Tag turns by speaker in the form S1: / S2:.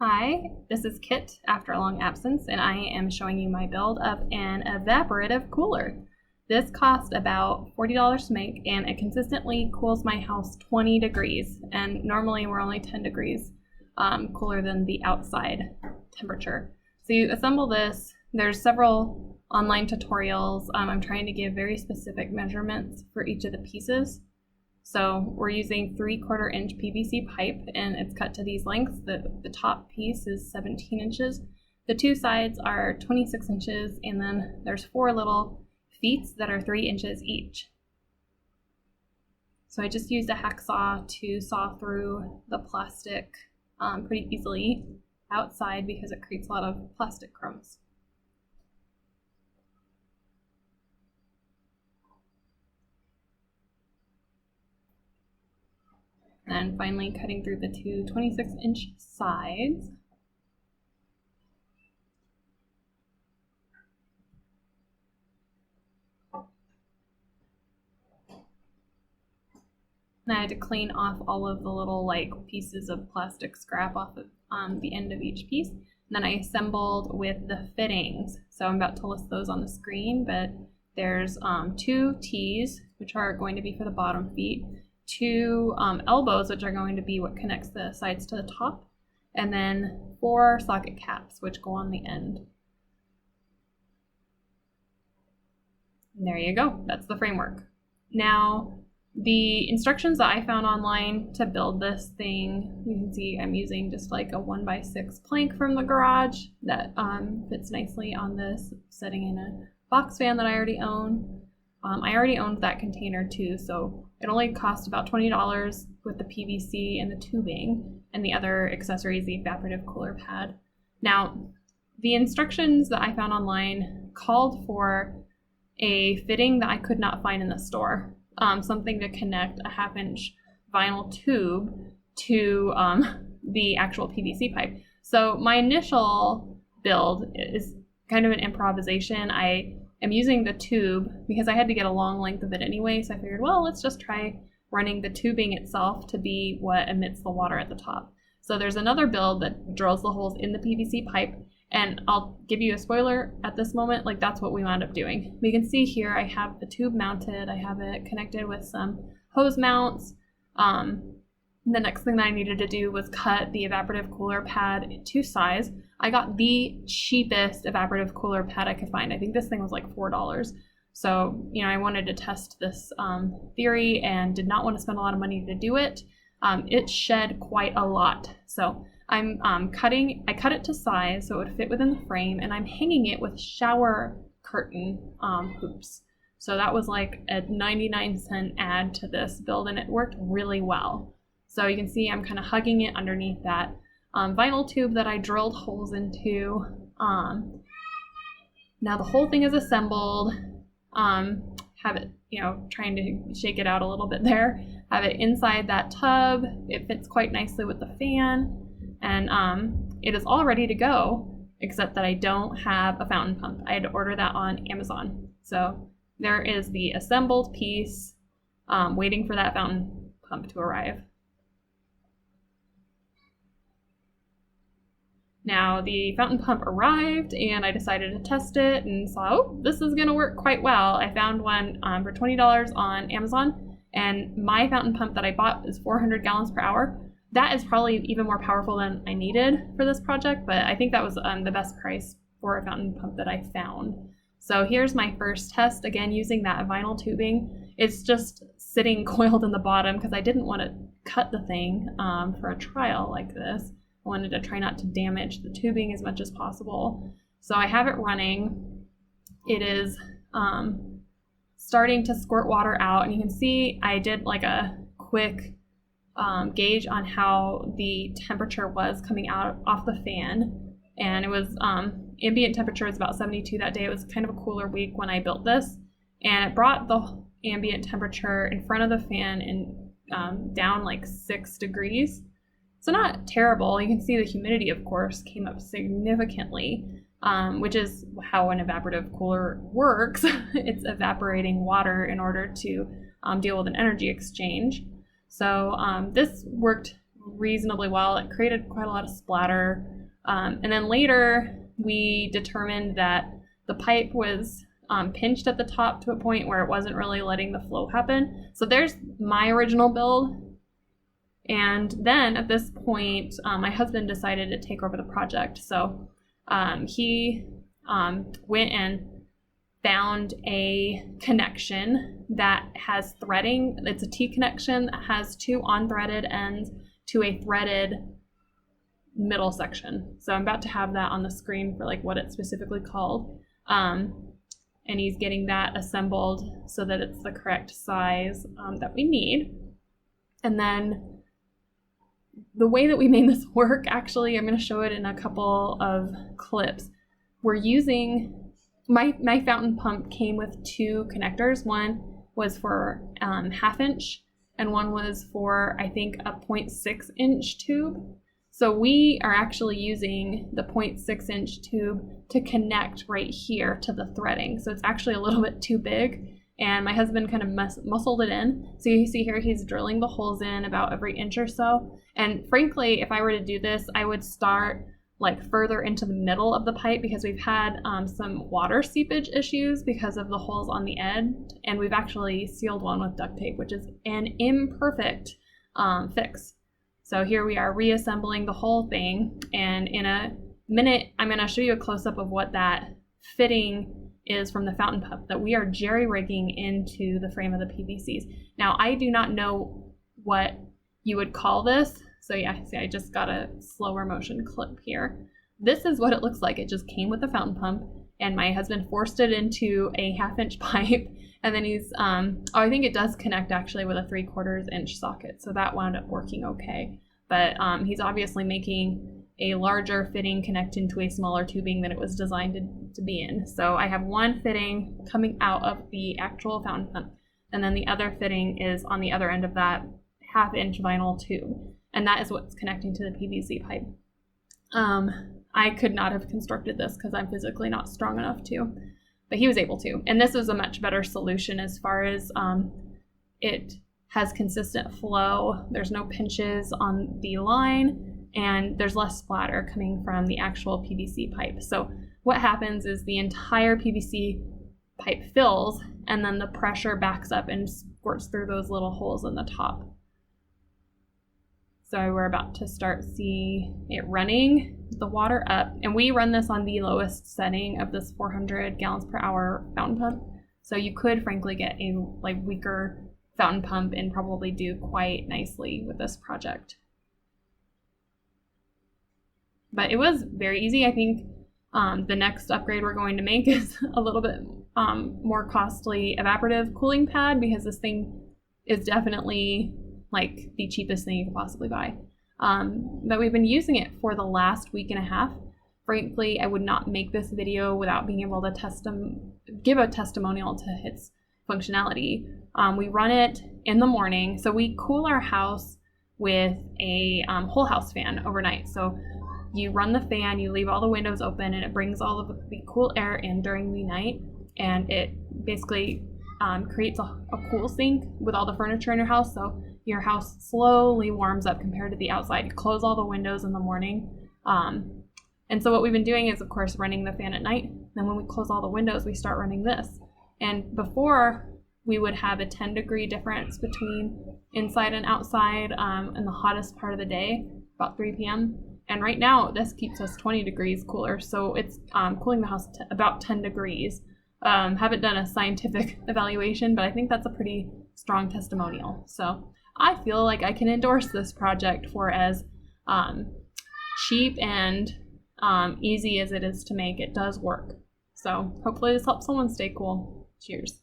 S1: Hi, this is Kit after a long absence, and I am showing you my build of an evaporative cooler. This cost about $40 to make, and it consistently cools my house 20 degrees, and normally we're only 10 degrees cooler than the outside temperature. So you assemble this. There's several online tutorials. I'm trying to give very specific measurements for each of the pieces. So we're using 3/4 inch PVC pipe, and it's cut to these lengths. The top piece is 17 inches. The two sides are 26 inches, and then there's 4 little feet that are 3 inches each. So I just used a hacksaw to saw through the plastic pretty easily outside because it creates a lot of plastic crumbs. And finally cutting through the two 26-inch sides. And I had to clean off all of the little pieces of plastic scrap off of the end of each piece. And then I assembled with the fittings. So I'm about to list those on the screen, but there's 2 T's, which are going to be for the bottom feet, 2 elbows, which are going to be what connects the sides to the top, and then 4 socket caps, which go on the end. And there you go, that's the framework. Now, the instructions that I found online to build this thing, you can see I'm using just like a 1x6 plank from the garage that fits nicely on this, setting in a box fan that I already own. I already owned that container too, so it only cost about $20 with the PVC and the tubing and the other accessories, the evaporative cooler pad. Now, the instructions that I found online called for a fitting that I could not find in the store, something to connect a 1/2-inch vinyl tube to the actual PVC pipe. So my initial build is kind of an improvisation. I am using the tube because I had to get a long length of it anyway, so I figured, well, let's just try running the tubing itself to be what emits the water at the top. So there's another build that drills the holes in the PVC pipe, and I'll give you a spoiler at this moment, that's what we wound up doing. We can see here I have the tube mounted, I have it connected with some hose mounts. The next thing that I needed to do was cut the evaporative cooler pad to size. I got the cheapest evaporative cooler pad I could find. I think this thing was like $4. So, I wanted to test this theory and did not want to spend a lot of money to do it. It shed quite a lot. So I cut it to size so it would fit within the frame, and I'm hanging it with shower curtain hoops. So that was like a 99-cent add to this build, and it worked really well. So you can see I'm kind of hugging it underneath that vinyl tube that I drilled holes into. Now the whole thing is assembled. Have it, trying to shake it out a little bit there. Have it inside that tub. It fits quite nicely with the fan. And it is all ready to go, except that I don't have a fountain pump. I had to order that on Amazon. So there is the assembled piece waiting for that fountain pump to arrive. Now the fountain pump arrived, and I decided to test it and saw, oh, this is going to work quite well. I found one for $20 on Amazon, and my fountain pump that I bought is 400 gallons per hour. That is probably even more powerful than I needed for this project, but I think that was the best price for a fountain pump that I found. So here's my first test, again using that vinyl tubing. It's just sitting coiled in the bottom because I didn't want to cut the thing for a trial like this. I wanted to try not to damage the tubing as much as possible. So I have it running. It is starting to squirt water out, and you can see I did like a quick gauge on how the temperature was coming out off the fan, and it was ambient temperature was about 72 that day. It was kind of a cooler week when I built this, and it brought the ambient temperature in front of the fan and down like 6 degrees. So not terrible. You can see the humidity, of course, came up significantly, which is how an evaporative cooler works. It's evaporating water in order to deal with an energy exchange. So this worked reasonably well. It created quite a lot of splatter. And then later we determined that the pipe was pinched at the top to a point where it wasn't really letting the flow happen. So there's my original build. And then at this point, my husband decided to take over the project. So he went and found a connection that has threading. It's a T connection that has 2 unthreaded ends to a threaded middle section. So I'm about to have that on the screen for like what it's specifically called. And he's getting that assembled so that it's the correct size that we need. And then the way that we made this work, actually, I'm going to show it in a couple of clips. We're using, my fountain pump came with 2 connectors. One was for 1/2 inch and one was for, I think, a 0.6 inch tube. So we are actually using the 0.6 inch tube to connect right here to the threading. So it's actually a little bit too big, and my husband kind of muscled it in. So you see here he's drilling the holes in about every inch or so. And frankly, if I were to do this, I would start like further into the middle of the pipe, because we've had some water seepage issues because of the holes on the end, and we've actually sealed one with duct tape, which is an imperfect fix. So here we are reassembling the whole thing, and in a minute I'm going to show you a close-up of what that fitting is from the fountain pump that we are jerry-rigging into the frame of the PVCs. Now, I do not know what you would call this, so yeah, see, I just got a slower motion clip here. This is what it looks like. It just came with the fountain pump, and my husband forced it into a 1/2 inch pipe, and then he's, I think it does connect actually with a 3/4 inch socket, so that wound up working okay. But he's obviously making a larger fitting connect into a smaller tubing than it was designed to be in. So I have one fitting coming out of the actual fountain pump, and then the other fitting is on the other end of that 1/2 inch vinyl tube, and that is what's connecting to the PVC pipe. I could not have constructed this because I'm physically not strong enough to, but he was able to. And this is a much better solution as far as it has consistent flow. There's no pinches on the line, and there's less splatter coming from the actual PVC pipe. So what happens is the entire PVC pipe fills, and then the pressure backs up and squirts through those little holes in the top. So we're about to start seeing it running the water up, and we run this on the lowest setting of this 400 gallons per hour fountain pump. So you could frankly get a weaker fountain pump and probably do quite nicely with this project. But it was very easy. I think the next upgrade we're going to make is a little bit more costly evaporative cooling pad, because this thing is definitely like the cheapest thing you could possibly buy. But we've been using it for the last week and a half. Frankly, I would not make this video without being able to give a testimonial to its functionality. We run it in the morning, so we cool our house with a whole house fan overnight. So you run the fan, you leave all the windows open, and it brings all of the cool air in during the night, and it basically creates a cool sink with all the furniture in your house, so your house slowly warms up compared to the outside. You close all the windows in the morning. And so what we've been doing is, of course, running the fan at night. Then when we close all the windows, we start running this. And before, we would have a 10-degree difference between inside and outside in the hottest part of the day, about 3 p.m. And right now, this keeps us 20 degrees cooler. So it's cooling the house to about 10 degrees. Haven't done a scientific evaluation, but I think that's a pretty strong testimonial. So I feel like I can endorse this project for as cheap and easy as it is to make. It does work. So hopefully this helps someone stay cool. Cheers.